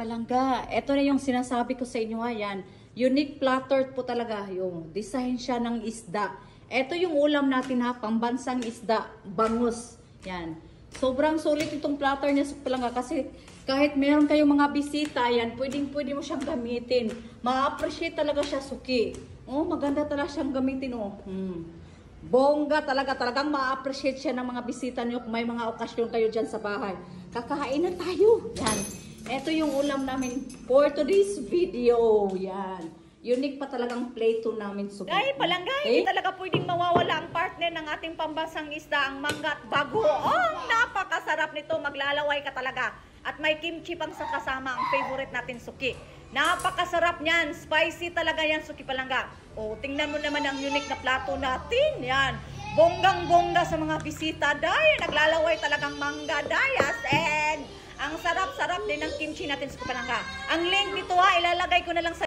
Palangga, ito na yung sinasabi ko sa inyo ha, yan. Unique platter po talaga yung design siya ng isda. Ito yung ulam natin ha, pambansang isda, bangus. Yan. Sobrang sulit itong platter niya sa Palangga kasi kahit meron kayong mga bisita, yan, pwede mo siyang gamitin. Ma-appreciate talaga siya, suki. Oh, maganda talaga siyang gamitin, oh. Bongga talagang ma-appreciate siya ng mga bisita niyo kung may mga okasyon kayo dyan sa bahay. Kakain na tayo. Yan. Ito yung ulam namin for today's video. Yan. Unique pa talagang plate namin. Ay, Palangga, hindi talaga pwedeng mawawala ang partner ng ating pambansang isda, ang mangga at bago. Oh, napakasarap nito. Maglalaway ka talaga. At may kimchi pang sa kasama, ang favorite natin, suki. Napakasarap niyan. Spicy talaga yan, suki Palangga. Oh, tingnan mo naman ang unique na plato natin. Yan. Bonggang-bongga sa mga bisita. Dahil naglalaway talagang mangga dayas. And ang sarap-sarap din ng kimchi natin, suki Palangga. Ang link nito ilalagay ko na lang sa